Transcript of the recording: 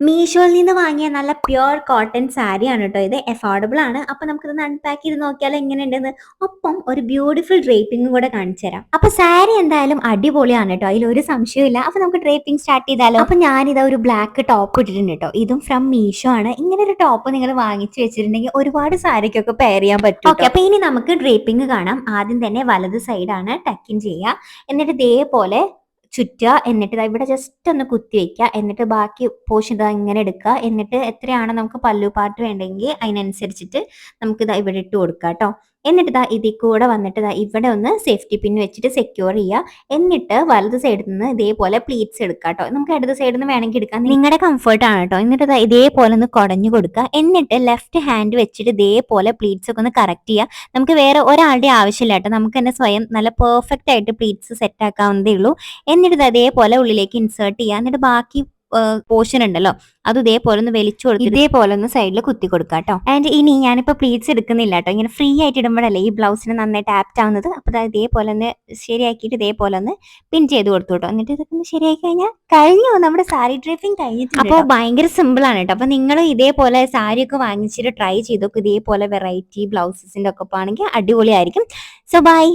മീഷോയിൽ നിന്ന് വാങ്ങിയ നല്ല പ്യുർ കോട്ടൺ സാരിയാണ് കേട്ടോ ഇത്. അഫോർഡബിൾ ആണ്. അപ്പൊ നമുക്കിതൊന്ന് അൺപാക്ക് ചെയ്ത് നോക്കിയാൽ എങ്ങനെയുണ്ടെന്ന്. ഒപ്പം ഒരു ബ്യൂട്ടിഫുൾ ഡ്രേപ്പിംഗും കൂടെ കാണിച്ചു തരാം. അപ്പൊ സാരി എന്തായാലും അടിപൊളിയാണ് കേട്ടോ, അതിലൊരു സംശയമില്ല. അപ്പൊ നമുക്ക് ഡ്രേപ്പിംഗ് സ്റ്റാർട്ട് ചെയ്താലോ. അപ്പൊ ഞാനിതാ ഒരു ബ്ലാക്ക് ടോപ്പ് ഇട്ടിട്ടുണ്ട് കേട്ടോ. ഇതും ഫ്രം മീഷോ ആണ്. ഇങ്ങനെ ഒരു ടോപ്പ് നിങ്ങൾ വാങ്ങിച്ചു വെച്ചിട്ടുണ്ടെങ്കിൽ ഒരുപാട് സാരിക്കൊക്കെ പെയർ ചെയ്യാൻ പറ്റും. ഓക്കെ, അപ്പൊ ഇനി നമുക്ക് ഡ്രേപ്പിംഗ് കാണാം. ആദ്യം തന്നെ വലത് സൈഡാണ് ടക്കിൻ ചെയ്യുക. എന്നിട്ട് ഇതേപോലെ ചുറ്റുക. എന്നിട്ട് ദാ ഇവിടെ ജസ്റ്റ് ഒന്ന് കുത്തി വെക്കുക. എന്നിട്ട് ബാക്കി പോർഷൻ ഇതാ ഇങ്ങനെ എടുക്കുക. എന്നിട്ട് എത്രയാണ് നമുക്ക് പല്ലു പാട്ട് വേണ്ടെങ്കിൽ അതിനനുസരിച്ചിട്ട് നമുക്ക് ഇതാ ഇവിടെ ഇട്ട് കൊടുക്കുക കേട്ടോ. എന്നിട്ട് ഇതാ ഇതിൽ കൂടെ വന്നിട്ട് ഇതാ ഇവിടെ ഒന്ന് സേഫ്റ്റി പിൻ വെച്ചിട്ട് സെക്യൂർ ചെയ്യുക. എന്നിട്ട് വലത് സൈഡിൽ നിന്ന് ഇതേപോലെ പ്ലീറ്റ്സ് എടുക്കുക കേട്ടോ. നമുക്ക് ഇടത് സൈഡിൽ നിന്ന് വേണമെങ്കിൽ എടുക്കാം, നിങ്ങളുടെ കംഫർട്ട് ആണ് കേട്ടോ. എന്നിട്ട് ഇതാ ഇതേപോലെ ഒന്ന് കുടഞ്ഞു കൊടുക്കുക. എന്നിട്ട് ലെഫ്റ്റ് ഹാൻഡ് വെച്ചിട്ട് ഇതേപോലെ പ്ലീറ്റ്സ് ഒക്കെ ഒന്ന് കറക്റ്റ് ചെയ്യുക. നമുക്ക് വേറെ ഒരാളുടെ ആവശ്യമില്ല കേട്ടോ, നമുക്ക് തന്നെ സ്വയം നല്ല പെർഫെക്റ്റ് ആയിട്ട് പ്ലീറ്റ്സ് സെറ്റ് ആക്കാവുന്നതേ ഉള്ളൂ. എന്നിട്ട് ഇത് അതേപോലെ ഉള്ളിലേക്ക് ഇൻസേർട്ട് ചെയ്യുക. എന്നിട്ട് ബാക്കി പോർഷൻ ഉണ്ടല്ലോ അത് ഇതേപോലെ ഒന്ന് വലിച്ചു കൊടുക്കുക. ഇതേപോലെ ഒന്ന് സൈഡിൽ കുത്തി കൊടുക്കുക കേട്ടോ. ആൻഡ് ഇനി ഞാനിപ്പോൾ പ്ലീറ്റ്സ് എടുക്കുന്നില്ല കേട്ടോ, ഇങ്ങനെ ഫ്രീ ആയിട്ട് ഇടുമ്പോഴല്ലേ ഈ ബ്ലൗസിന് നന്നായിട്ട് ആപ്റ്റ് ആവുന്നത്. അപ്പോൾ ഇതേപോലെ ഒന്ന് ശരിയാക്കിയിട്ട് ഇതേപോലെ ഒന്ന് പിൻ ചെയ്ത് കൊടുത്തു കേട്ടോ. എന്നിട്ട് ഇതൊക്കെ ഒന്ന് ശരിയാക്കി കഴിഞ്ഞു നമ്മുടെ സാരി ഡ്രേപ്പിംഗ് കഴിഞ്ഞിട്ടുണ്ട്. അപ്പോൾ ഭയങ്കര സിമ്പിൾ ആണ് കേട്ടോ. അപ്പോൾ നിങ്ങൾ ഇതേപോലെ സാരി ഒക്കെ വാങ്ങിച്ചിട്ട് ട്രൈ ചെയ്തോക്കെ. ഇതേപോലെ വെറൈറ്റി ബ്ലൗസസിന്റെ ഒക്കെ ആണെങ്കിൽ അടിപൊളിയായിരിക്കും. So by.